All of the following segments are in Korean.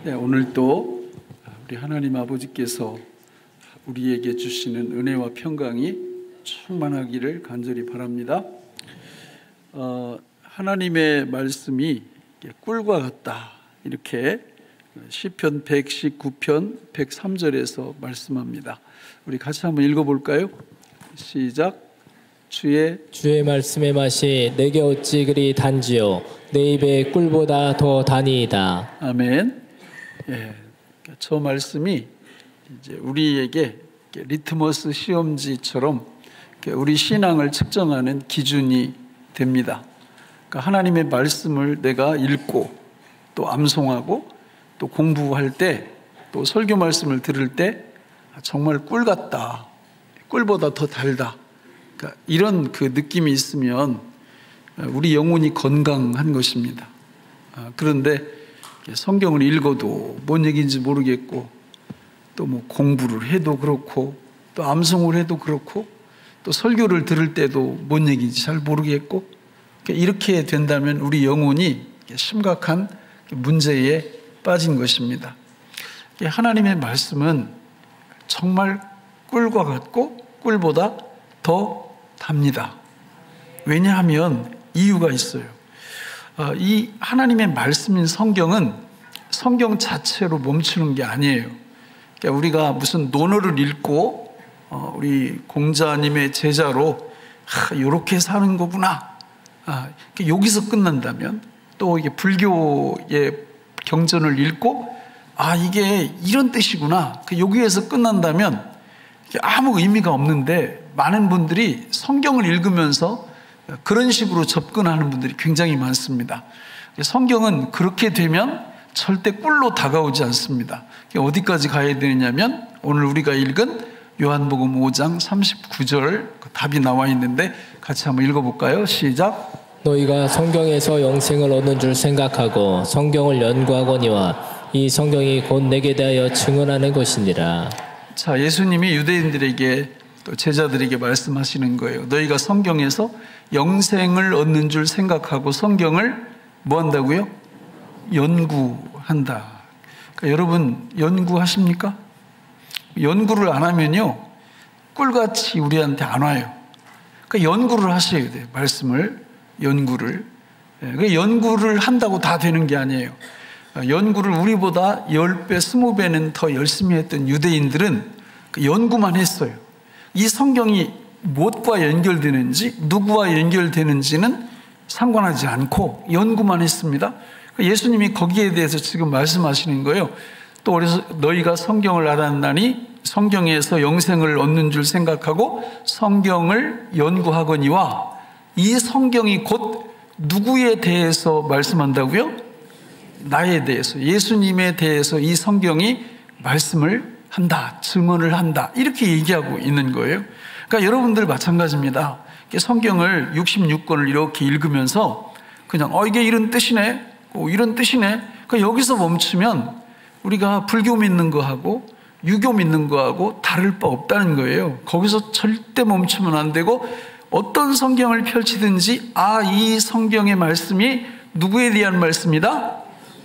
네, 오늘 또 우리 하나님 아버지께서 우리에게 주시는 은혜와 평강이 충만하기를 간절히 바랍니다. 하나님의 말씀이 꿀과 같다, 이렇게 시편 119편 103절에서 말씀합니다. 우리 같이 한번 읽어볼까요? 시작. 주의 말씀의 맛이 내게 어찌 그리 단지요 내 입에 꿀보다 더 다니이다. 아멘. 예, 저 말씀이 이제 우리에게 리트머스 시험지처럼 우리 신앙을 측정하는 기준이 됩니다. 그러니까 하나님의 말씀을 내가 읽고 또 암송하고 또 공부할 때 또 설교 말씀을 들을 때 정말 꿀 같다, 꿀보다 더 달다, 그러니까 이런 그 느낌이 있으면 우리 영혼이 건강한 것입니다. 그런데 성경을 읽어도 뭔 얘기인지 모르겠고, 또 뭐 공부를 해도 그렇고, 또 암송을 해도 그렇고, 또 설교를 들을 때도 뭔 얘기인지 잘 모르겠고, 이렇게 된다면 우리 영혼이 심각한 문제에 빠진 것입니다. 하나님의 말씀은 정말 꿀과 같고 꿀보다 더 답니다. 왜냐하면 이유가 있어요. 이 하나님의 말씀인 성경은 성경 자체로 멈추는 게 아니에요. 그러니까 우리가 무슨 논어를 읽고 우리 공자님의 제자로 이렇게 사는 거구나, 여기서 끝난다면, 또 이게 불교의 경전을 읽고 이게 이런 뜻이구나, 여기에서 끝난다면 아무 의미가 없는데, 많은 분들이 성경을 읽으면서 그런 식으로 접근하는 분들이 굉장히 많습니다. 성경은 그렇게 되면 절대 꿀로 다가오지 않습니다. 어디까지 가야 되느냐면 오늘 우리가 읽은 요한복음 5장 39절 답이 나와 있는데 같이 한번 읽어볼까요? 시작. 너희가 성경에서 영생을 얻는 줄 생각하고 성경을 연구하거니와 이 성경이 곧 내게 대하여 증언하는 것이니라. 자, 예수님이 유대인들에게 또 제자들에게 말씀하시는 거예요. 너희가 성경에서 영생을 얻는 줄 생각하고 성경을 뭐 한다고요? 연구한다. 그러니까 여러분, 연구하십니까? 연구를 안 하면요, 꿀같이 우리한테 안 와요. 그러니까 연구를 하셔야 돼요. 말씀을 연구를. 그러니까 연구를 한다고 다 되는 게 아니에요. 연구를 우리보다 10배, 20배는 더 열심히 했던 유대인들은 연구만 했어요. 이 성경이 무엇과 연결되는지, 누구와 연결되는지는 상관하지 않고 연구만 했습니다. 예수님이 거기에 대해서 지금 말씀하시는 거예요. 또 그래서 너희가 성경을 알았나니 성경에서 영생을 얻는 줄 생각하고 성경을 연구하거니와 이 성경이 곧 누구에 대해서 말씀한다고요? 나에 대해서, 예수님에 대해서 이 성경이 말씀을 한다, 증언을 한다, 이렇게 얘기하고 있는 거예요. 그러니까 여러분들 마찬가지입니다. 성경을 66권을 이렇게 읽으면서 그냥 이게 이런 뜻이네, 이런 뜻이네, 그러니까 여기서 멈추면 우리가 불교 믿는 거하고 유교 믿는 거하고 다를 바 없다는 거예요. 거기서 절대 멈추면 안 되고, 어떤 성경을 펼치든지 이 성경의 말씀이 누구에 대한 말씀이다?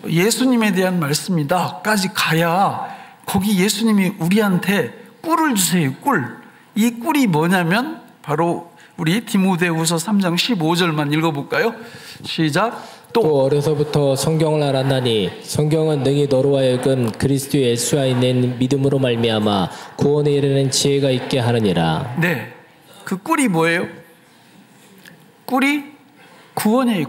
예수님에 대한 말씀이다 까지 가야 거기 예수님이 우리한테 꿀을 주세요. 꿀. 이 꿀이 뭐냐면 바로 우리 디모데후서 3장 15절만 읽어볼까요? 시작. 또 어려서부터 성경을 알았나니 성경은 능히 너로 하여금 그리스도 예수 안에 있는 믿음으로 말미암아 구원에 이르는 지혜가 있게 하느니라. 네, 그 꿀이 뭐예요? 꿀이 구원이에요.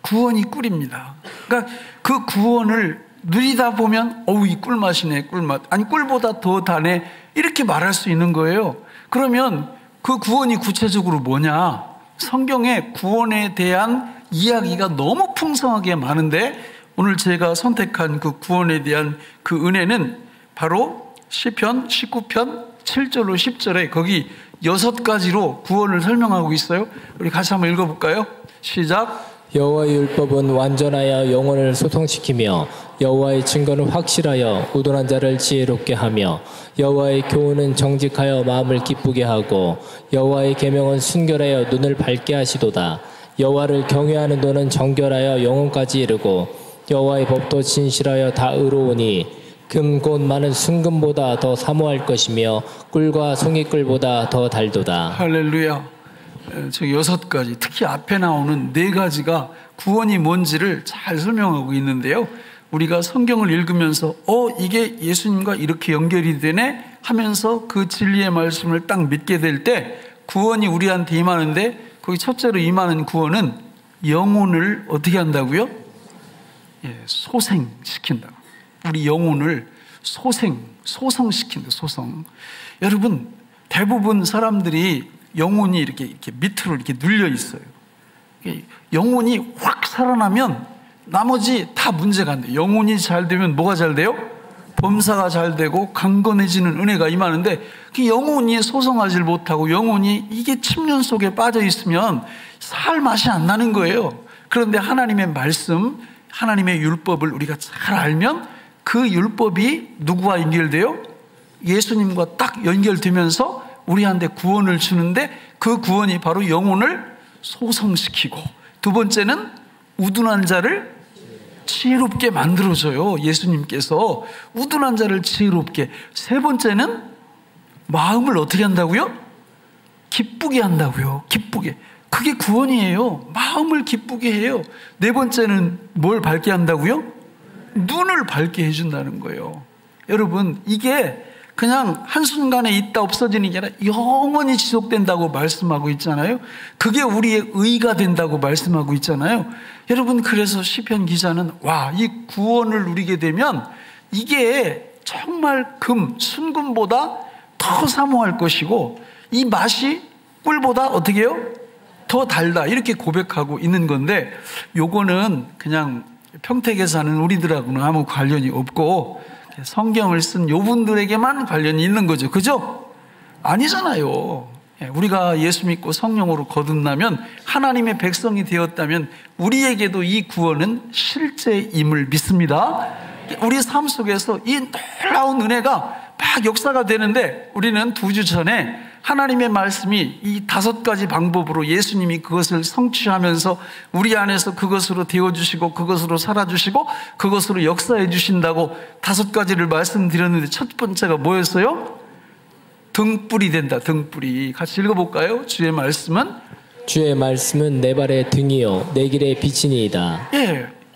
구원이 꿀입니다. 그러니까 그 구원을 누리다 보면 이 꿀맛이네, 꿀맛. 아니, 꿀보다 더 다네, 이렇게 말할 수 있는 거예요. 그러면 그 구원이 구체적으로 뭐냐? 성경에 구원에 대한 이야기가 너무 풍성하게 많은데, 오늘 제가 선택한 그 구원에 대한 그 은혜는 바로 시편 19편 7절로 10절에 거기 6가지로 구원을 설명하고 있어요. 우리 같이 한번 읽어볼까요? 시작. 여호와의 율법은 완전하여 영혼을 소통시키며 여호와의 증거는 확실하여 우둔한 자를 지혜롭게 하며 여호와의 교훈은 정직하여 마음을 기쁘게 하고 여호와의 계명은 순결하여 눈을 밝게 하시도다. 여호와를 경외하는 도는 정결하여 영혼까지 이르고 여호와의 법도 진실하여 다 의로우니 금 곧 많은 순금보다 더 사모할 것이며 꿀과 송이꿀보다 더 달도다. 할렐루야. 저 6가지, 특히 앞에 나오는 4가지가 구원이 뭔지를 잘 설명하고 있는데요. 우리가 성경을 읽으면서 이게 예수님과 이렇게 연결이 되네 하면서 그 진리의 말씀을 딱 믿게 될 때 구원이 우리한테 임하는데, 거기 첫째로 임하는 구원은 영혼을 어떻게 한다고요? 소생시킨다. 우리 영혼을 소성시킨다. 소성. 여러분, 대부분 사람들이 영혼이 이렇게 밑으로 이렇게 눌려 있어요. 영혼이 확 살아나면 나머지 다 문제가 안 돼요. 영혼이 잘 되면 뭐가 잘 돼요? 범사가 잘 되고 강건해지는 은혜가 임하는데, 그 영혼이 소성하지 못하고 영혼이 이게 침륜 속에 빠져 있으면 살 맛이 안 나는 거예요. 그런데 하나님의 말씀, 하나님의 율법을 우리가 잘 알면 그 율법이 누구와 연결돼요? 예수님과 딱 연결되면서 우리한테 구원을 주는데, 그 구원이 바로 영혼을 소성시키고, 두 번째는 우둔한 자를 지혜롭게 만들어줘요. 예수님께서 우둔한 자를 지혜롭게. 세 번째는 마음을 어떻게 한다고요? 기쁘게 한다고요. 기쁘게. 그게 구원이에요. 마음을 기쁘게 해요. 네 번째는 뭘 밝게 한다고요? 눈을 밝게 해준다는 거예요. 여러분, 이게 그냥 한순간에 있다 없어지는 게 아니라 영원히 지속된다고 말씀하고 있잖아요. 그게 우리의 의가 된다고 말씀하고 있잖아요. 여러분, 그래서 시편 기자는 이 구원을 누리게 되면 이게 정말 순금보다 더 사모할 것이고, 이 맛이 꿀보다 어떻게 해요? 더 달다, 이렇게 고백하고 있는 건데, 요거는 그냥 평택에 사는 우리들하고는 아무 관련이 없고 성경을 쓴 요분들에게만 관련이 있는 거죠. 그죠? 아니잖아요. 우리가 예수 믿고 성령으로 거듭나면, 하나님의 백성이 되었다면 우리에게도 이 구원은 실제임을 믿습니다. 우리 삶 속에서 이 놀라운 은혜가 막 역사가 되는데, 우리는 2주 전에 하나님의 말씀이 이 5가지 방법으로 예수님이 그것을 성취하면서 우리 안에서 그것으로 되어주시고 그것으로 살아주시고 그것으로 역사해 주신다고 5가지를 말씀드렸는데, 첫 번째가 뭐였어요? 등불이 된다. 등불이. 같이 읽어볼까요? 주의 말씀은 내 발의 등이요 내 길의 빛이니이다.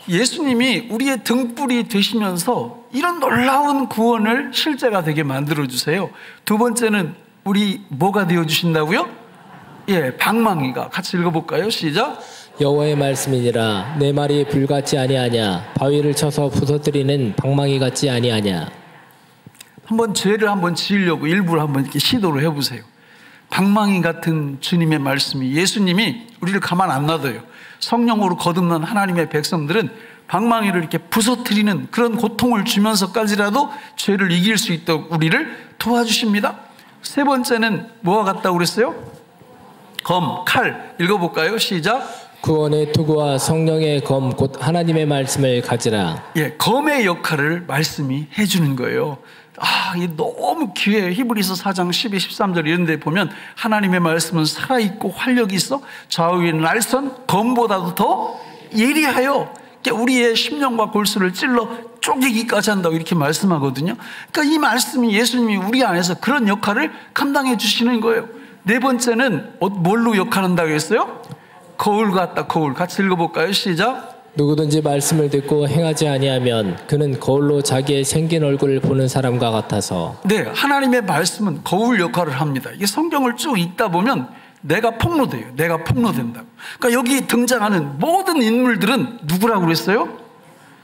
예수님이 우리의 등불이 되시면서 이런 놀라운 구원을 실제가 되게 만들어주세요. 두 번째는 우리 뭐가 되어주신다고요? 방망이가. 같이 읽어볼까요? 시작. 여호와의 말씀이니라. 내 말이 불같지 아니하냐. 바위를 쳐서 부서뜨리는 방망이 같지 아니하냐. 한번 죄를 한번 지으려고 일부러 한번 이렇게 시도를 해보세요. 방망이 같은 주님의 말씀이, 예수님이 우리를 가만 안 놔둬요. 성령으로 거듭난 하나님의 백성들은 방망이를 이렇게 부서뜨리는 그런 고통을 주면서까지라도 죄를 이길 수 있도록 우리를 도와주십니다. 세 번째는 뭐와 같다고 그랬어요? 칼. 읽어볼까요? 시작. 구원의 투구와 성령의 검 곧 하나님의 말씀을 가지라. 검의 역할을 말씀이 해주는 거예요. 이게 너무 귀해요. 히브리서 4장 12, 13절 이런 데 보면 하나님의 말씀은 살아있고 활력이 있어 좌우의 날선 검보다도 더 예리하여 우리의 심령과 골수를 찔러 쪼개기까지 한다고 이렇게 말씀하거든요. 그러니까 이 말씀이, 예수님이 우리 안에서 그런 역할을 감당해 주시는 거예요. 네 번째는 뭘로 역할한다고 했어요? 거울 같다. 거울. 같이 읽어볼까요? 시작. 누구든지 말씀을 듣고 행하지 아니하면 그는 거울로 자기의 생긴 얼굴을 보는 사람과 같아서. 하나님의 말씀은 거울 역할을 합니다. 이게 성경을 쭉 읽다 보면 내가 폭로돼요. 내가 폭로된다고. 그러니까 여기 등장하는 모든 인물들은 누구라고 그랬어요?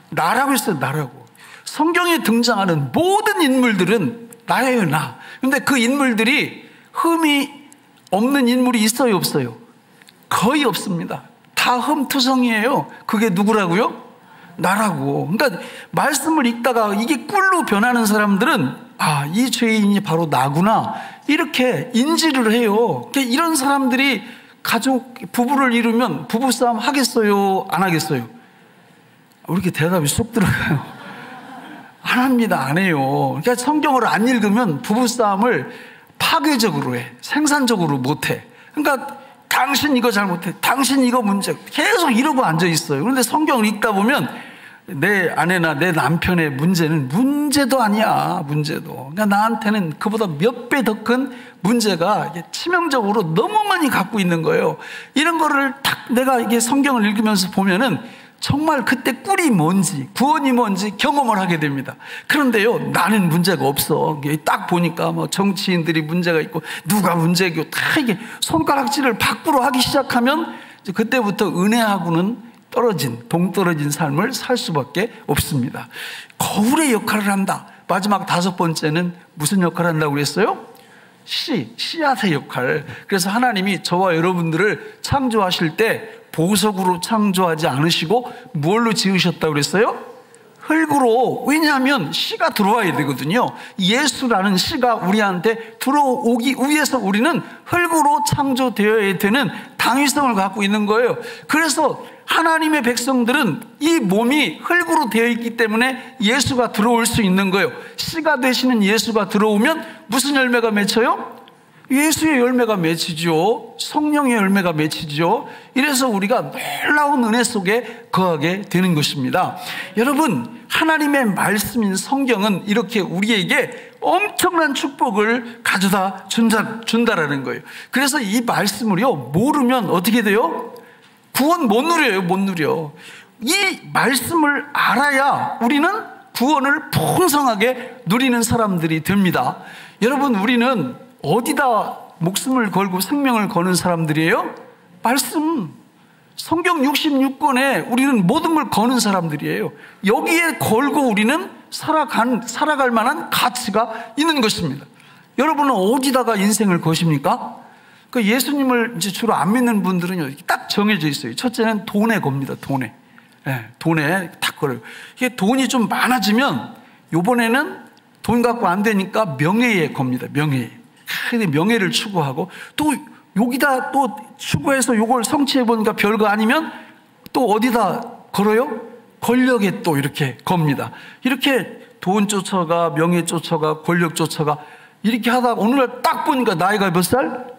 나라고 했어요. 나라고. 성경에 등장하는 모든 인물들은 나예요. 나. 근데 그 인물들이 흠이 없는 인물이 있어요? 없어요? 거의 없습니다. 다 흠투성이에요. 그게 누구라고요? 나라고. 그러니까 말씀을 읽다가 이게 꿀로 변하는 사람들은 이 죄인이 바로 나구나, 이렇게 인지를 해요. 그러니까 이런 사람들이 부부를 이루면 부부싸움 하겠어요? 안 하겠어요? 왜 이렇게 대답이 쏙 들어가요? 안 합니다. 안 해요. 그러니까 성경을 안 읽으면 부부싸움을 파괴적으로 해. 생산적으로 못 해. 그러니까 당신 이거 잘못해. 당신 이거 문제. 계속 이러고 앉아 있어요. 그런데 성경을 읽다 보면 내 아내나 내 남편의 문제는 문제도 아니야, 문제도. 그러니까 나한테는 그보다 몇 배 더 큰 문제가 치명적으로 너무 많이 갖고 있는 거예요. 이런 거를 딱 내가 이게 성경을 읽으면서 보면은 정말 그때 꿀이 뭔지, 구원이 뭔지 경험을 하게 됩니다. 그런데요, 나는 문제가 없어. 딱 보니까 뭐 정치인들이 문제가 있고 누가 문제고 다 이게 손가락질을 밖으로 하기 시작하면 그때부터 은혜하고는 동떨어진 삶을 살 수밖에 없습니다. 거울의 역할을 한다. 마지막 5번째는 무슨 역할을 한다고 그랬어요? 씨앗의 역할. 그래서 하나님이 저와 여러분들을 창조하실 때 보석으로 창조하지 않으시고 뭘로 지으셨다고 그랬어요? 흙으로. 왜냐하면 씨가 들어와야 되거든요. 예수라는 씨가 우리한테 들어오기 위해서 우리는 흙으로 창조되어야 되는 당위성을 갖고 있는 거예요. 그래서 하나님의 백성들은 이 몸이 흙으로 되어 있기 때문에 예수가 들어올 수 있는 거예요. 씨가 되시는 예수가 들어오면 무슨 열매가 맺혀요? 예수의 열매가 맺히죠. 성령의 열매가 맺히죠. 이래서 우리가 놀라운 은혜 속에 거하게 되는 것입니다. 여러분, 하나님의 말씀인 성경은 이렇게 우리에게 엄청난 축복을 가져다 준다라는 거예요. 그래서 이 말씀을요, 모르면 어떻게 돼요? 구원 못 누려요, 못 누려. 이 말씀을 알아야 우리는 구원을 풍성하게 누리는 사람들이 됩니다. 여러분, 우리는 어디다 목숨을 걸고 생명을 거는 사람들이에요? 말씀, 성경 66권에 우리는 모든 걸 거는 사람들이에요. 여기에 걸고 우리는 살아갈 만한 가치가 있는 것입니다. 여러분은 어디다가 인생을 거십니까? 그 예수님을 이제 주로 안 믿는 분들은요, 딱 정해져 있어요. 첫째는 돈에 겁니다, 돈에. 네, 돈에 딱 걸어요. 이게 돈이 좀 많아지면, 요번에는 돈 갖고 안 되니까 명예에 겁니다, 명예에. 근데 명예를 추구하고, 또 여기다 또 추구해서 요걸 성취해보니까 별거 아니면 또 어디다 걸어요? 권력에 또 이렇게 겁니다. 이렇게 돈 쫓아가, 명예 쫓아가, 권력 쫓아가, 이렇게 하다가 어느 날 딱 보니까 나이가 몇 살?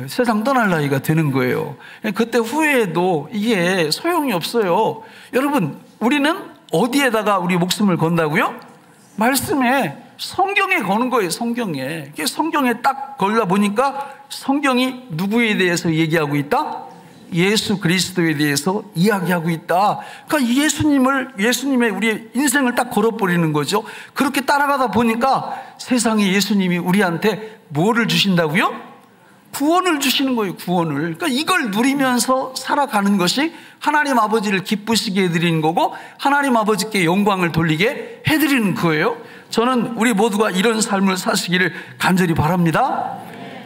세상 떠날 나이가 되는 거예요. 그때 후회해도 이게 소용이 없어요. 여러분, 우리는 어디에다가 우리 목숨을 건다고요? 말씀에, 성경에 거는 거예요. 성경에. 성경에 딱 걸려 보니까 성경이 누구에 대해서 얘기하고 있다? 예수 그리스도에 대해서 이야기하고 있다. 그러니까 예수님의 우리의 인생을 딱 걸어버리는 거죠. 그렇게 따라가다 보니까 세상에 예수님이 우리한테 뭐를 주신다고요? 구원을 주시는 거예요, 구원을. 그러니까 이걸 누리면서 살아가는 것이 하나님 아버지를 기쁘시게 해드리는 거고, 하나님 아버지께 영광을 돌리게 해드리는 거예요. 저는 우리 모두가 이런 삶을 사시기를 간절히 바랍니다.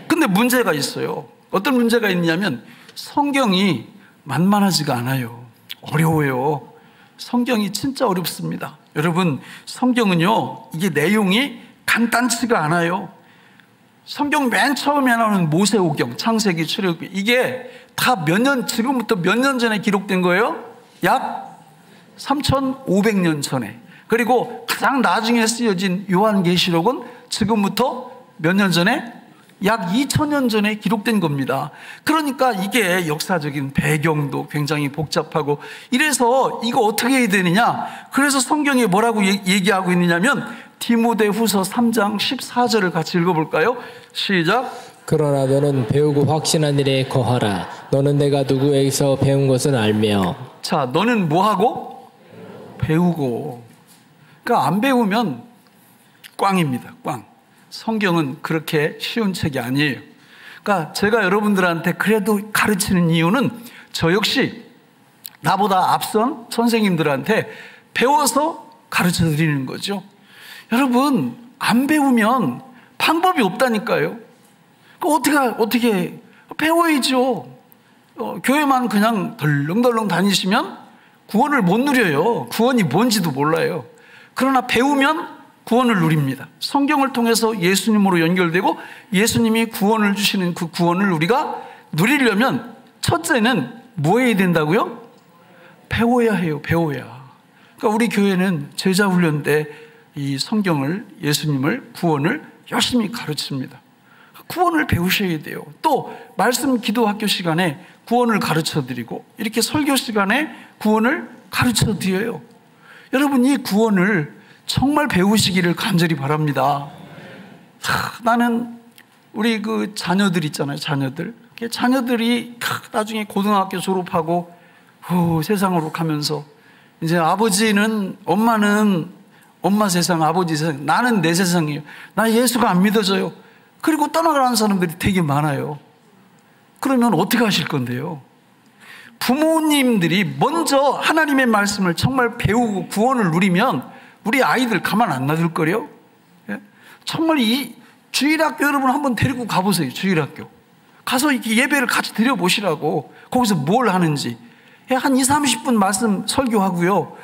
근데 문제가 있어요. 어떤 문제가 있냐면, 성경이 만만하지가 않아요. 어려워요. 성경이 진짜 어렵습니다. 여러분, 성경은요, 이게 내용이 간단치가 않아요. 성경 맨 처음에 나오는 모세오경, 창세기, 출애굽기, 이게 다 지금부터 몇 년 전에 기록된 거예요? 약 3,500년 전에. 그리고 가장 나중에 쓰여진 요한계시록은 지금부터 몇 년 전에? 약 2,000년 전에 기록된 겁니다. 그러니까 이게 역사적인 배경도 굉장히 복잡하고, 이래서 이거 어떻게 해야 되느냐? 그래서 성경에 뭐라고 얘기하고 있느냐면, 디모데후서 3장 14절을 같이 읽어볼까요? 시작. 그러나 너는 배우고 확신한 일에 거하라. 너는 내가 누구에게서 배운 것은 알며. 자, 너는 뭐하고? 배우고. 그러니까 안 배우면 꽝입니다, 꽝. 성경은 그렇게 쉬운 책이 아니에요. 그러니까 제가 여러분들한테 그래도 가르치는 이유는 저 역시 나보다 앞선 선생님들한테 배워서 가르쳐 드리는 거죠. 여러분, 안 배우면 방법이 없다니까요. 어떻게 배워야죠. 교회만 그냥 덜렁덜렁 다니시면 구원을 못 누려요. 구원이 뭔지도 몰라요. 그러나 배우면 구원을 누립니다. 성경을 통해서 예수님으로 연결되고 예수님이 구원을 주시는 그 구원을 우리가 누리려면 첫째는 뭐 해야 된다고요? 배워야 해요. 배워야. 그러니까 우리 교회는 제자훈련 때 이 성경을, 예수님을, 구원을 열심히 가르칩니다. 구원을 배우셔야 돼요. 또 말씀 기도 학교 시간에 구원을 가르쳐 드리고, 이렇게 설교 시간에 구원을 가르쳐 드려요. 여러분, 이 구원을 정말 배우시기를 간절히 바랍니다. 나는 우리 그 자녀들 있잖아요. 자녀들이 나중에 고등학교 졸업하고 세상으로 가면서 이제 엄마는 엄마 세상, 아버지 세상, 나는 내 세상이에요. 나 예수가 안 믿어져요. 그리고 떠나가는 사람들이 되게 많아요. 그러면 어떻게 하실 건데요? 부모님들이 먼저 하나님의 말씀을 정말 배우고 구원을 누리면 우리 아이들 가만 안 놔둘 거래요. 정말 이 주일학교 여러분 한번 데리고 가보세요. 주일학교 가서 이렇게 예배를 같이 드려보시라고. 거기서 뭘 하는지 한 20-30분 말씀 설교하고요,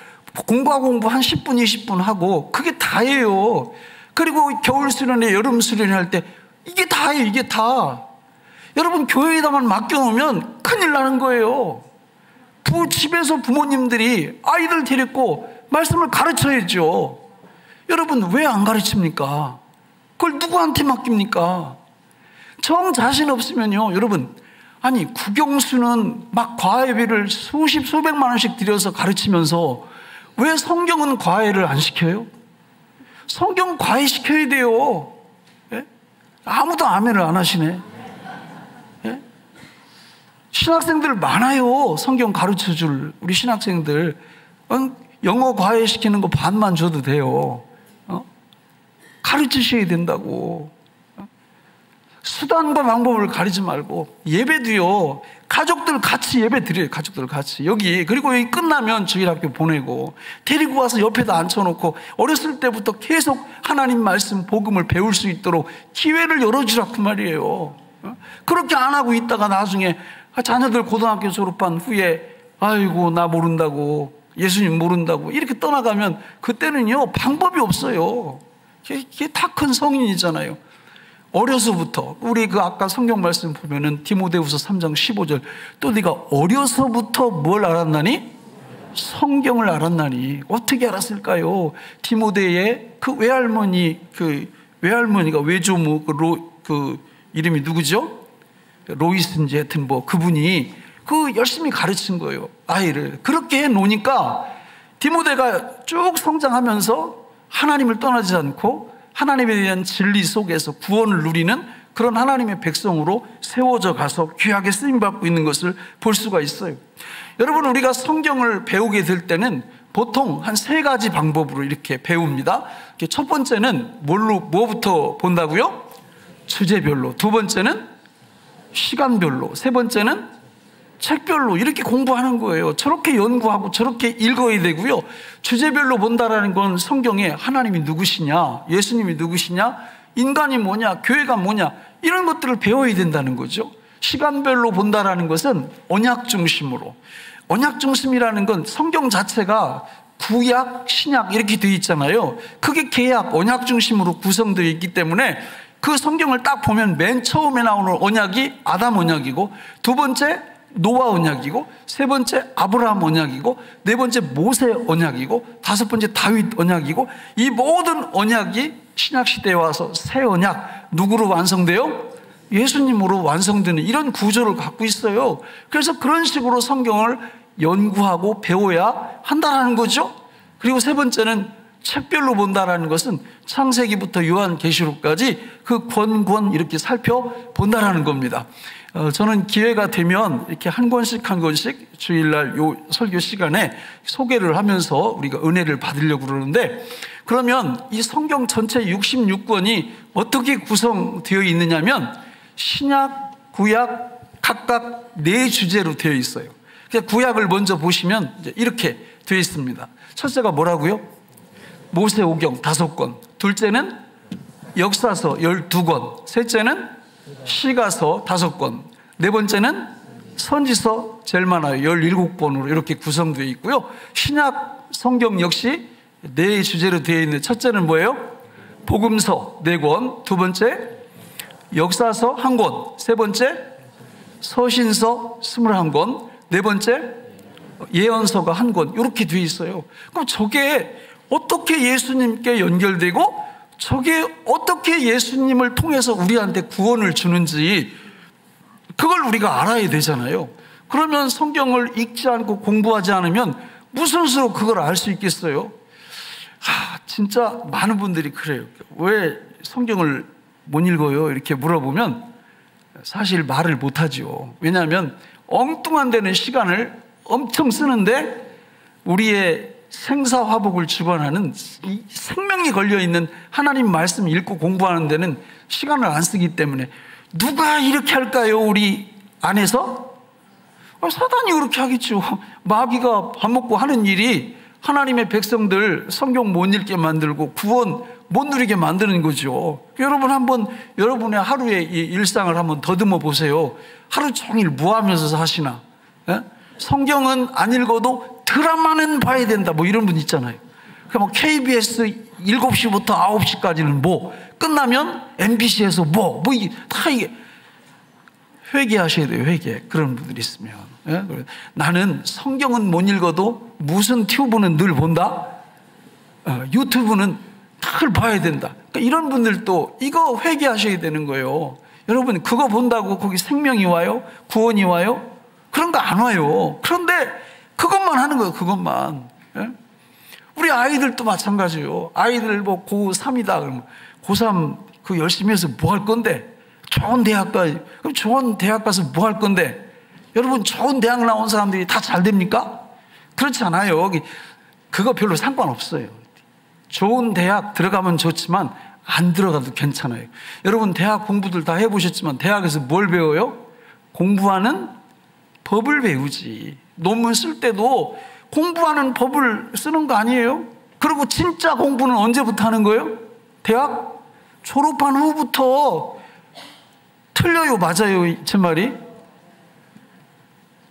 공부 한 10분 20분 하고, 그게 다예요. 그리고 겨울 수련회, 여름 수련회 할 때 이게 다예요. 이게 다. 여러분, 교회에다만 맡겨놓으면 큰일 나는 거예요. 집에서 부모님들이 아이들 데리고 말씀을 가르쳐야죠. 여러분, 왜 안 가르칩니까? 그걸 누구한테 맡깁니까? 정 자신 없으면요, 여러분, 아니 국영수는 막 과외비를 수백만 원씩 들여서 가르치면서 왜 성경은 과외를 안 시켜요? 성경 과외 시켜야 돼요. 예? 아무도 아멘을 안 하시네. 예? 신학생들 많아요. 성경 가르쳐줄 우리 신학생들. 영어 과외 시키는 거 반만 줘도 돼요. 가르치셔야 된다고. 수단과 방법을 가리지 말고, 예배도요, 가족들 같이 예배 드려요. 가족들 같이 여기. 그리고 여기 끝나면 주일학교 보내고 데리고 와서 옆에다 앉혀놓고 어렸을 때부터 계속 하나님 말씀 복음을 배울 수 있도록 기회를 열어주라 그 말이에요. 그렇게 안 하고 있다가 나중에 자녀들 고등학교 졸업한 후에 아이고 나 모른다고, 예수님 모른다고 이렇게 떠나가면 그때는요 방법이 없어요. 이게 다 큰 성인이잖아요. 어려서부터 우리 그 아까 성경 말씀 보면은 디모데후서 3장 15절, 또 네가 어려서부터 뭘 알았나니? 성경을 알았나니. 어떻게 알았을까요? 디모데의 그 외할머니가 외조모 그 이름이 누구죠? 로이스인지 하여튼 뭐 그분이 그 열심히 가르친 거예요. 아이를 그렇게 해 놓으니까 디모데가 쭉 성장하면서 하나님을 떠나지 않고 하나님에 대한 진리 속에서 구원을 누리는 그런 하나님의 백성으로 세워져 가서 귀하게 쓰임받고 있는 것을 볼 수가 있어요. 여러분, 우리가 성경을 배우게 될 때는 보통 한 3가지 방법으로 이렇게 배웁니다. 첫 번째는 뭐부터 본다고요? 주제별로. 두 번째는 시간별로. 세 번째는 책별로 이렇게 공부하는 거예요. 저렇게 연구하고 저렇게 읽어야 되고요. 주제별로 본다라는 건 성경에 하나님이 누구시냐, 예수님이 누구시냐, 인간이 뭐냐, 교회가 뭐냐, 이런 것들을 배워야 된다는 거죠. 시간별로 본다라는 것은 언약 중심으로. 언약 중심이라는 건 성경 자체가 구약, 신약 이렇게 되어 있잖아요. 그게 계약, 언약 중심으로 구성되어 있기 때문에 그 성경을 딱 보면 맨 처음에 나오는 언약이 아담 언약이고, 두 번째 노아 언약이고, 세 번째 아브라함 언약이고, 네 번째 모세 언약이고, 다섯 번째 다윗 언약이고, 이 모든 언약이 신약시대에 와서 새 언약, 누구로 완성돼요? 예수님으로 완성되는 이런 구조를 갖고 있어요. 그래서 그런 식으로 성경을 연구하고 배워야 한다는 거죠. 그리고 세 번째는 책별로 본다라는 것은 창세기부터 요한계시록까지 그 권 이렇게 살펴본다라는 겁니다. 저는 기회가 되면 이렇게 한 권씩 주일날 요 설교 시간에 소개를 하면서 우리가 은혜를 받으려고 그러는데, 그러면 이 성경 전체 66권이 어떻게 구성되어 있느냐면 신약, 구약 각각 4주제로 되어 있어요. 구약을 먼저 보시면 이렇게 되어 있습니다. 첫째가 뭐라고요? 모세오경 5권, 둘째는 역사서 12권, 셋째는 시가서 5권, 네 번째는 선지서 제일 많아요. 17권으로 이렇게 구성되어 있고요. 신약 성경 역시 4주제로 되어 있는데, 첫째는 뭐예요? 복음서 4권, 두 번째 역사서 1권, 세 번째 서신서 21권, 네 번째 예언서가 1권, 이렇게 되어 있어요. 그럼 저게 어떻게 예수님께 연결되고 저게 어떻게 예수님을 통해서 우리한테 구원을 주는지 그걸 우리가 알아야 되잖아요. 그러면 성경을 읽지 않고 공부하지 않으면 무슨 수로 그걸 알 수 있겠어요? 진짜 많은 분들이 그래요. 왜 성경을 못 읽어요? 이렇게 물어보면 사실 말을 못하죠. 왜냐하면 엉뚱한 데는 시간을 엄청 쓰는데 우리의 생사화복을 주관하는 이 생명이 걸려있는 하나님 말씀 읽고 공부하는 데는 시간을 안 쓰기 때문에 누가 이렇게 할까요? 우리 안에서? 사단이 그렇게 하겠죠. 마귀가 밥 먹고 하는 일이 하나님의 백성들 성경 못 읽게 만들고 구원 못 누리게 만드는 거죠. 여러분 한번 여러분의 하루의 이 일상을 한번 더듬어 보세요. 하루 종일 뭐 하면서 사시나? 예? 성경은 안 읽어도 드라마는 봐야 된다 뭐 이런 분 있잖아요. 뭐 KBS 7시부터 9시까지는 뭐 끝나면 MBC에서 다 이게 회개하셔야 돼요. 회개. 그런 분들이 있으면. 예? 나는 성경은 못 읽어도 무슨 튜브는 늘 본다. 유튜브는 늘 봐야 된다. 그러니까 이런 분들도 이거 회개하셔야 되는 거예요. 여러분 그거 본다고 거기 생명이 와요? 구원이 와요? 그런 거 안 와요. 그런데 그것만 하는 거예요. 그것만. 예? 우리 아이들도 마찬가지예요. 아이들 뭐 고3이다 그러면 고3 그 열심히 해서 뭐 할 건데? 좋은 대학 그럼 좋은 대학 가서 뭐 할 건데? 여러분 좋은 대학 나온 사람들이 다 잘 됩니까? 그렇지 않아요. 그거 별로 상관없어요. 좋은 대학 들어가면 좋지만 안 들어가도 괜찮아요. 여러분 대학 공부들 다 해보셨지만 대학에서 뭘 배워요? 공부하는 법을 배우지. 논문 쓸 때도 공부하는 법을 쓰는 거 아니에요? 그리고 진짜 공부는 언제부터 하는 거예요? 대학 졸업한 후부터. 틀려요? 맞아요? 제 말이?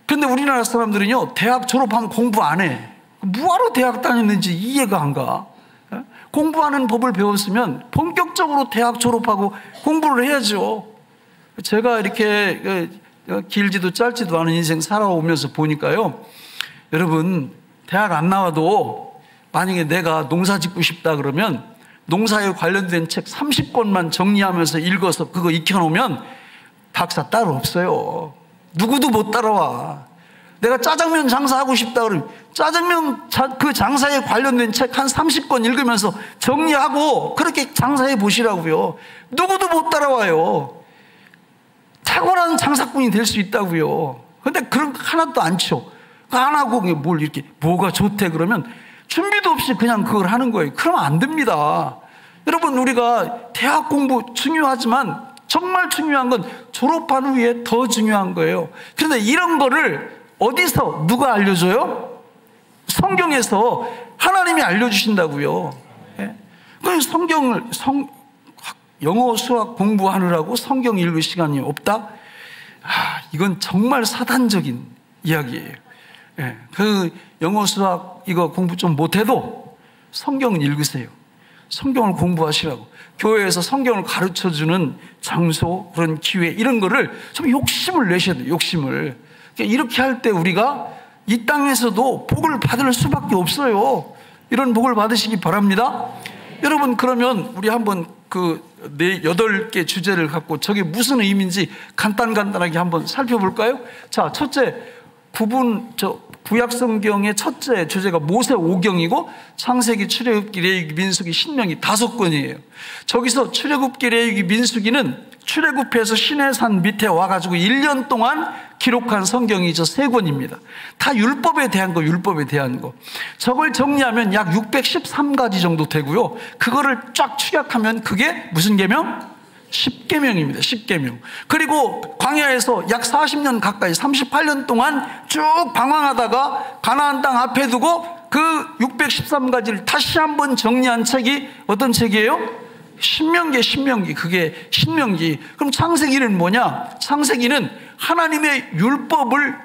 근데 우리나라 사람들은요 대학 졸업하면 공부 안 해. 뭐하러 대학 다녔는지 이해가 안 가. 공부하는 법을 배웠으면 본격적으로 대학 졸업하고 공부를 해야죠. 제가 이렇게 길지도 짧지도 않은 인생 살아오면서 보니까요, 여러분 대학 안 나와도 만약에 내가 농사 짓고 싶다 그러면 농사에 관련된 책 30권만 정리하면서 읽어서 그거 익혀놓으면 박사 따로 없어요. 누구도 못 따라와. 내가 짜장면 장사하고 싶다 그러면 짜장면 그 장사에 관련된 책 한 30권 읽으면서 정리하고 그렇게 장사해 보시라고요. 누구도 못 따라와요. 탁월한 장사꾼이 될 수 있다고요. 근데 그런 거 하나도 안 쳐. 안 하고 뭘 이렇게 뭐가 좋대 그러면 준비도 없이 그냥 그걸 하는 거예요. 그러면 안 됩니다. 여러분 우리가 대학 공부 중요하지만 정말 중요한 건 졸업한 후에 더 중요한 거예요. 그런데 이런 거를 어디서 누가 알려줘요? 성경에서 하나님이 알려주신다고요. 예? 성경을 영어 수학 공부하느라고 성경 읽을 시간이 없다? 이건 정말 사단적인 이야기예요. 예, 그 영어 수학 이거 공부 좀 못해도 성경은 읽으세요. 성경을 공부하시라고. 교회에서 성경을 가르쳐주는 장소, 그런 기회 이런 거를 좀 욕심을 내셔야 돼요. 욕심을. 이렇게 할 때 우리가 이 땅에서도 복을 받을 수밖에 없어요. 이런 복을 받으시기 바랍니다. 여러분 그러면 우리 한번 그 8개 주제를 갖고 저게 무슨 의미인지 간단하게 한번 살펴볼까요? 자, 첫째, 구약 성경의 첫째 주제가 모세오경이고 창세기, 출애굽기, 레위기, 민수기, 신명기 5권이에요. 저기서 출애굽기, 레위기, 민수기는 출애굽해서 시내산 밑에 와가지고 1년 동안 기록한 성경이 저 3권입니다. 다 율법에 대한 거. 저걸 정리하면 약 613가지 정도 되고요. 그거를 쫙 축약하면 그게 무슨 계명? 10계명입니다. 10계명. 그리고 광야에서 약 40년 가까이 38년 동안 쭉 방황하다가 가나안 땅 앞에 두고 그 613가지를 다시 한번 정리한 책이 어떤 책이에요? 신명기. 그게 신명기. 그럼 창세기는 뭐냐? 창세기는 하나님의 율법을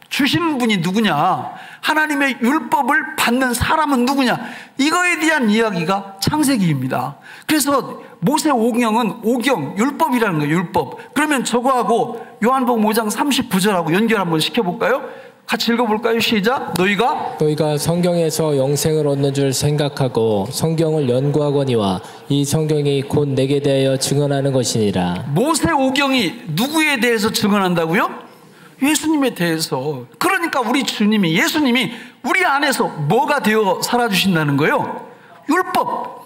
주시는 분이 누구냐? 하나님의 율법을 받는 사람은 누구냐? 이거에 대한 이야기가 창세기입니다. 그래서 모세오경은 율법이라는 거예요. 율법. 그러면 저거하고 요한복음 5장 39절하고 연결 한번 시켜볼까요? 같이 읽어볼까요? 시작. 너희가 성경에서 영생을 얻는 줄 생각하고 성경을 연구하거니와 이 성경이 곧 내게 대하여 증언하는 것이니라. 모세오경이 누구에 대해서 증언한다고요? 예수님에 대해서. 그러니까 그러니까 우리 주님이, 예수님이 우리 안에서 뭐가 되어 살아주신다는 거예요? 율법.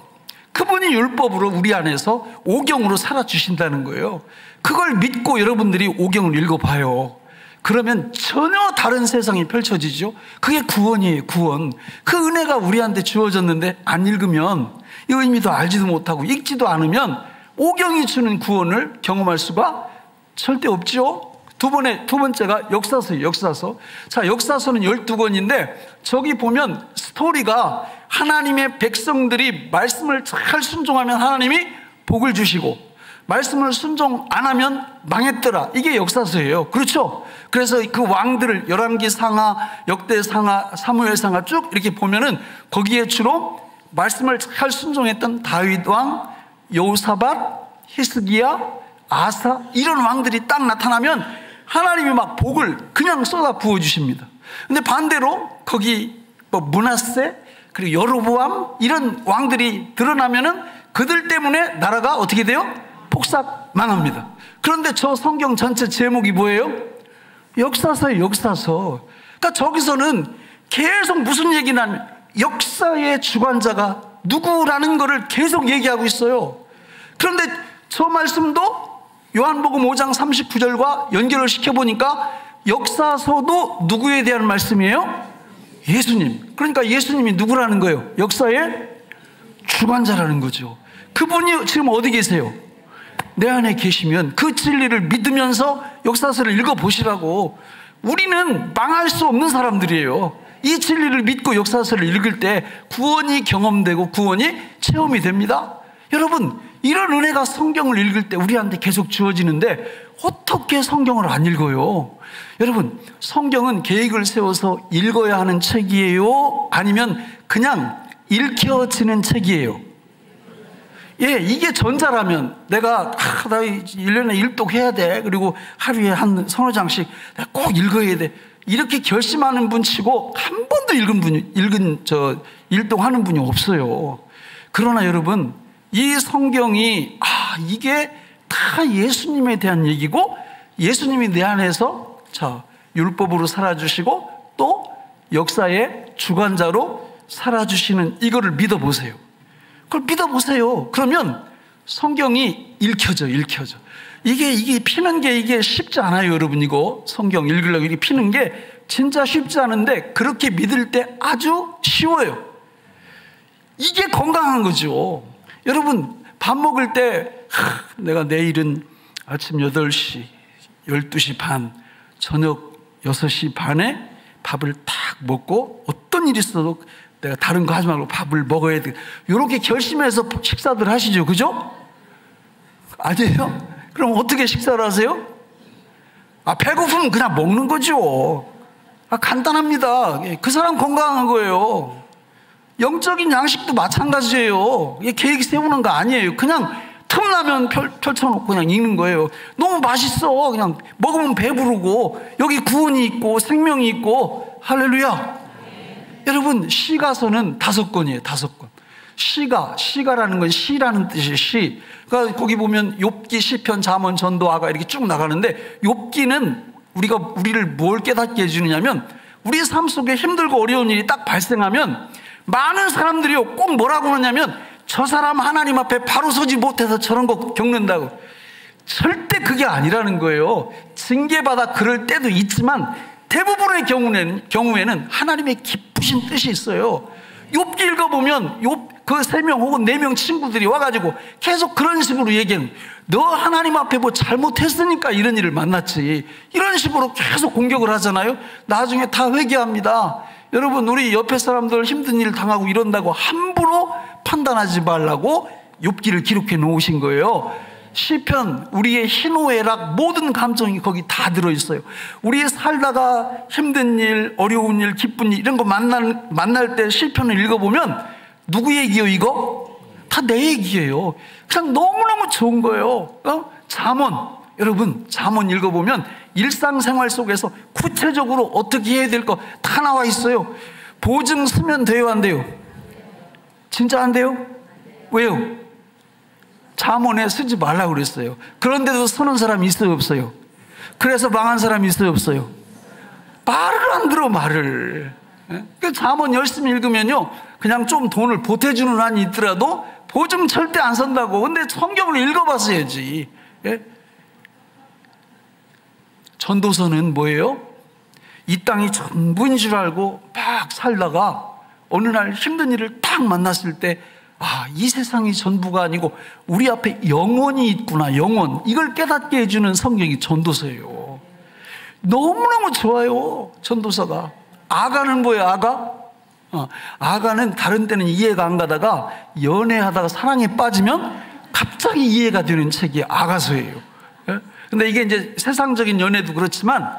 그분이 율법으로 우리 안에서 오경으로 살아주신다는 거예요. 그걸 믿고 여러분들이 오경을 읽어봐요. 그러면 전혀 다른 세상이 펼쳐지죠. 그게 구원이에요. 구원. 그 은혜가 우리한테 주어졌는데 안 읽으면 이 의미도 알지도 못하고 읽지도 않으면 오경이 주는 구원을 경험할 수가 절대 없죠. 두 번째가 역사서예요. 역사서. 자, 역사서는 12권인데 저기 보면 스토리가 하나님의 백성들이 말씀을 잘 순종하면 하나님이 복을 주시고 말씀을 순종 안 하면 망했더라. 이게 역사서예요. 그렇죠? 그래서 그 왕들을 열왕기 상하, 역대 상하, 사무엘 상하 쭉 이렇게 보면은 거기에 주로 말씀을 잘 순종했던 다윗 왕, 여호사밧, 히스기야, 아사 이런 왕들이 딱 나타나면 하나님이 막 복을 그냥 쏟아 부어 주십니다. 근데 반대로 거기 뭐 므낫세 그리고 여로보암 이런 왕들이 드러나면은 그들 때문에 나라가 어떻게 돼요? 폭삭 망합니다. 그런데 저 성경 전체 제목이 뭐예요? 역사서예요. 역사서. 그러니까 저기서는 계속 무슨 얘기를 하면 역사의 주관자가 누구라는 거를 계속 얘기하고 있어요. 그런데 저 말씀도 요한복음 5장 39절과 연결을 시켜보니까 역사서도 누구에 대한 말씀이에요? 예수님. 그러니까 예수님이 누구라는 거예요? 역사의 주관자라는 거죠. 그분이 지금 어디 계세요? 내 안에 계시면 그 진리를 믿으면서 역사서를 읽어보시라고. 우리는 망할 수 없는 사람들이에요. 이 진리를 믿고 역사서를 읽을 때 구원이 경험되고 구원이 체험이 됩니다. 여러분, 이런 은혜가 성경을 읽을 때 우리한테 계속 주어지는데 어떻게 성경을 안 읽어요? 여러분, 성경은 계획을 세워서 읽어야 하는 책이에요? 아니면 그냥 읽혀지는 책이에요? 예, 이게 전자라면 내가 나 1년에 1독해야 돼. 그리고 하루에 한 서너 장씩 내가 꼭 읽어야 돼. 이렇게 결심하는 분 치고 한 번도 일독하는 분이 없어요. 그러나 여러분, 이 성경이 이게 다 예수님에 대한 얘기고 예수님이 내 안에서 율법으로 살아주시고 또 역사의 주관자로 살아주시는 이거를 믿어보세요. 그걸 믿어보세요. 그러면 성경이 읽혀져. 이게 피는 게 이게 쉽지 않아요, 여러분. 이거 성경 읽으려고 이렇게 피는 게 진짜 쉽지 않은데 그렇게 믿을 때 아주 쉬워요. 이게 건강한 거죠. 여러분, 밥 먹을 때 내가 내일은 아침 8시, 12시 반, 저녁 6시 반에 밥을 딱 먹고 어떤 일이 있어도 내가 다른 거 하지 말고 밥을 먹어야 돼. 이렇게 결심해서 식사들 하시죠. 그죠? 아니에요? 그럼 어떻게 식사를 하세요? 배고프면 그냥 먹는 거죠. 간단합니다. 그 사람 건강한 거예요. 영적인 양식도 마찬가지예요. 이게 계획 세우는 거 아니에요. 그냥 틈나면 펼쳐놓고 그냥 읽는 거예요. 너무 맛있어. 그냥 먹으면 배부르고 여기 구원이 있고 생명이 있고 할렐루야. 여러분, 시가서는 5권이에요. 5권. 시가라는 건 시라는 뜻이에요. 시. 그러니까 거기 보면 욥기, 시편, 잠언, 전도, 아가 이렇게 쭉 나가는데 욥기는 우리를 뭘 깨닫게 해주느냐면 우리 삶 속에 힘들고 어려운 일이 딱 발생하면 많은 사람들이요 꼭 뭐라고 하냐면 저 사람 하나님 앞에 바로 서지 못해서 저런 거 겪는다고. 절대 그게 아니라는 거예요. 징계받아 그럴 때도 있지만 대부분의 경우에는 하나님의 기쁘신 뜻이 있어요. 욥기 읽어보면 그 3명 혹은 4명 친구들이 와가지고 계속 그런 식으로 얘기하는, 너 하나님 앞에 뭐 잘못했으니까 이런 일을 만났지, 이런 식으로 계속 공격을 하잖아요. 나중에 다 회개합니다. 여러분, 우리 옆에 사람들 힘든 일 당하고 이런다고 함부로 판단하지 말라고 욥기를 기록해 놓으신 거예요. 시편, 우리의 희노애락 모든 감정이 거기 다 들어있어요. 우리 살다가 힘든 일, 어려운 일, 기쁜 일 이런 거 만날 때 시편을 읽어보면 누구 얘기예요 이거? 다 내 얘기예요. 그냥 너무너무 좋은 거예요. 잠언, 여러분 잠언 읽어보면 일상생활 속에서 구체적으로 어떻게 해야 될 거 다 나와 있어요. 보증 쓰면 돼요 안 돼요? 진짜 안 돼요? 왜요? 잠언에 쓰지 말라고 그랬어요. 그런데도 쓰는 사람이 있어요 없어요? 그래서 망한 사람이 있어요 없어요? 말을 안 안 들어 말을. 그 잠언 열심히 읽으면요, 그냥 좀 돈을 보태주는 한이 있더라도 보증 절대 안 선다고. 근데 성경을 읽어봤어야지. 예? 전도서는 뭐예요? 이 땅이 전부인 줄 알고 막 살다가 어느 날 힘든 일을 딱 만났을 때, 아, 이 세상이 전부가 아니고 우리 앞에 영원이 있구나, 영원. 이걸 깨닫게 해주는 성경이 전도서예요. 너무너무 좋아요, 전도서가. 아가는 뭐예요, 아가? 아가는 다른 때는 이해가 안 가다가 연애하다가 사랑에 빠지면 갑자기 이해가 되는 책이 아가서예요. 근데 이게 이제 세상적인 연애도 그렇지만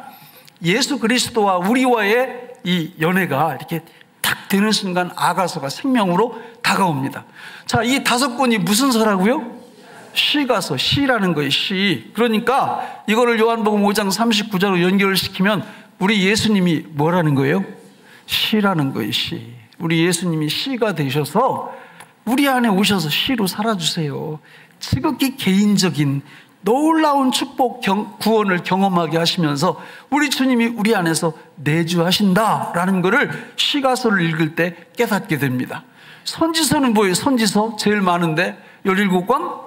예수 그리스도와 우리와의 이 연애가 이렇게 딱 되는 순간 아가서가 생명으로 다가옵니다. 자, 이 5권이 무슨 서라고요? 시가서, 시라는 거예요, 시. 그러니까 이거를 요한복음 5장 39절로 연결시키면 우리 예수님이 뭐라는 거예요? 시라는 거예요, 시. 우리 예수님이 시가 되셔서 우리 안에 오셔서 시로 살아주세요. 지극히 개인적인 놀라운 축복, 구원을 경험하게 하시면서 우리 주님이 우리 안에서 내주하신다라는 것을 시가서를 읽을 때 깨닫게 됩니다. 선지서는 뭐예요? 선지서 제일 많은데 17권?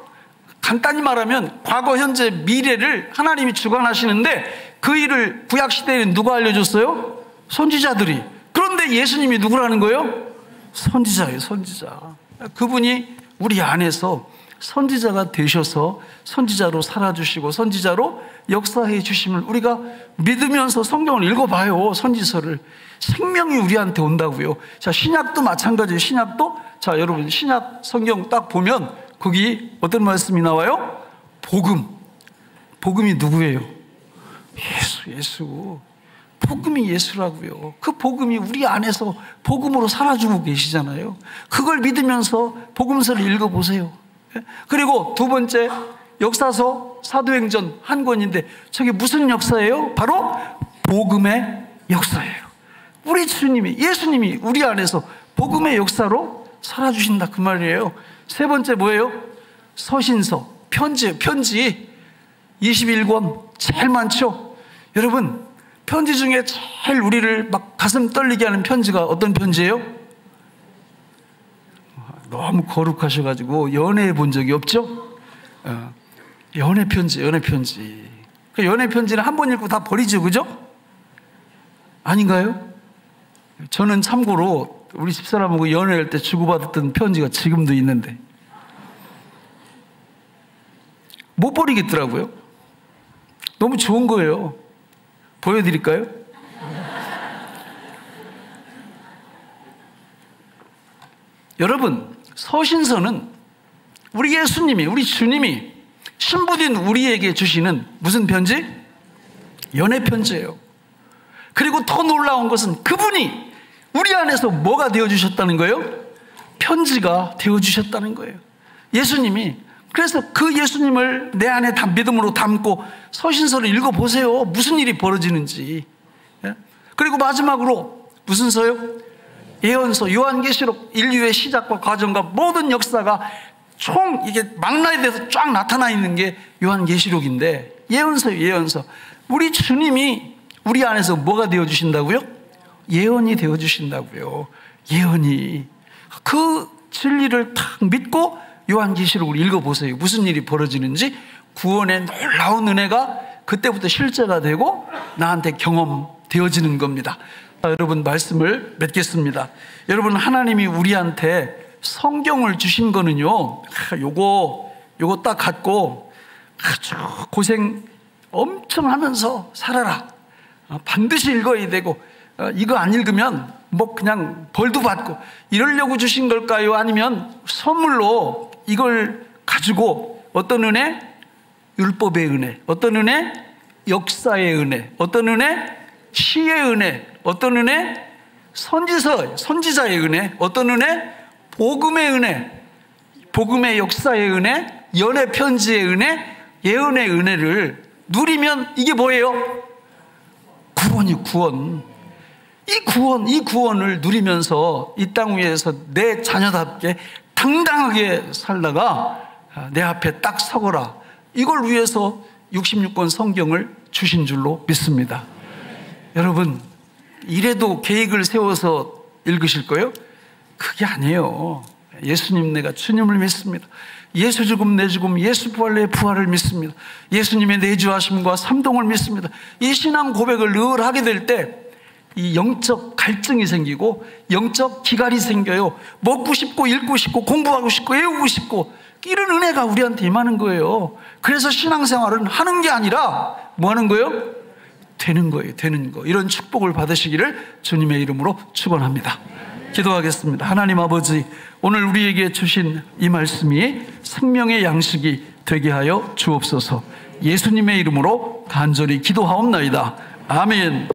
간단히 말하면 과거, 현재, 미래를 하나님이 주관하시는데 그 일을 구약시대에는 누가 알려줬어요? 선지자들이. 그런데 예수님이 누구라는 거예요? 선지자예요, 선지자. 그분이 우리 안에서 선지자가 되셔서 선지자로 살아주시고 선지자로 역사해 주심을 우리가 믿으면서 성경을 읽어봐요. 선지서를. 생명이 우리한테 온다고요. 자, 신약도 마찬가지예요. 신약도, 자, 여러분, 신약 성경 딱 보면 거기 어떤 말씀이 나와요? 복음. 복음이 누구예요? 예수. 복음이 예수라고요. 그 복음이 우리 안에서 복음으로 살아주고 계시잖아요. 그걸 믿으면서 복음서를 읽어보세요. 그리고 두 번째, 역사서, 사도행전 한 권인데 저게 무슨 역사예요? 바로 복음의 역사예요. 우리 주님이, 예수님이 우리 안에서 복음의 역사로 살아주신다, 그 말이에요. 세 번째 뭐예요? 서신서, 편지예요. 편지 21권 제일 많죠. 여러분, 편지 중에 제일 우리를 막 가슴 떨리게 하는 편지가 어떤 편지예요? 너무 거룩하셔가지고 연애해 본 적이 없죠? 연애 편지. 그 연애 편지는 한 번 읽고 다 버리죠, 그죠? 아닌가요? 저는 참고로 우리 집사람하고 연애할 때 주고받았던 편지가 지금도 있는데 못 버리겠더라고요. 너무 좋은 거예요. 보여드릴까요? 여러분, 서신서는 우리 예수님이, 우리 주님이 신부된 우리에게 주시는 무슨 편지? 연애 편지예요. 그리고 더 놀라운 것은 그분이 우리 안에서 뭐가 되어주셨다는 거예요? 편지가 되어주셨다는 거예요. 예수님이. 그래서 그 예수님을 내 안에 믿음으로 담고 서신서를 읽어보세요. 무슨 일이 벌어지는지. 그리고 마지막으로 무슨 서요? 예언서, 요한계시록, 인류의 시작과 과정과 모든 역사가 총 이게 망라에 대해서 쫙 나타나 있는 게 요한계시록인데, 예언서예요, 예언서. 우리 주님이 우리 안에서 뭐가 되어주신다고요? 예언이 되어주신다고요. 예언이. 그 진리를 딱 믿고 요한계시록을 읽어보세요. 무슨 일이 벌어지는지. 구원의 놀라운 은혜가 그때부터 실제가 되고 나한테 경험되어지는 겁니다. 자, 여러분, 말씀을 맺겠습니다. 여러분, 하나님이 우리한테 성경을 주신 거는요, 요거 딱 갖고 아주 고생 엄청 하면서 살아라. 반드시 읽어야 되고, 이거 안 읽으면 뭐 그냥 벌도 받고 이러려고 주신 걸까요? 아니면 선물로 이걸 가지고 어떤 은혜? 율법의 은혜. 어떤 은혜? 역사의 은혜. 어떤 은혜? 시의 은혜. 어떤 은혜? 선지자의 은혜. 어떤 은혜? 복음의 은혜. 복음의 역사의 은혜. 연애 편지의 은혜. 예언의 은혜를 누리면 이게 뭐예요? 구원이 구원. 이 구원을 누리면서 이 땅 위에서 내 자녀답게 당당하게 살다가 내 앞에 딱 서거라. 이걸 위해서 66권 성경을 주신 줄로 믿습니다. 여러분, 이래도 계획을 세워서 읽으실 거예요? 그게 아니에요. 예수님, 내가 주님을 믿습니다. 예수 죽음 내 죽음, 예수 부활 내 부활을 믿습니다. 예수님의 내주하심과 삼동을 믿습니다. 이 신앙 고백을 늘 하게 될 때 이 영적 갈증이 생기고 영적 기갈이 생겨요. 먹고 싶고 읽고 싶고 공부하고 싶고 외우고 싶고, 이런 은혜가 우리한테 임하는 거예요. 그래서 신앙생활은 하는 게 아니라 뭐 하는 거예요? 되는 거예요. 되는 거. 이런 축복을 받으시기를 주님의 이름으로 축원합니다. 기도하겠습니다. 하나님 아버지, 오늘 우리에게 주신 이 말씀이 생명의 양식이 되게 하여 주옵소서. 예수님의 이름으로 간절히 기도하옵나이다. 아멘.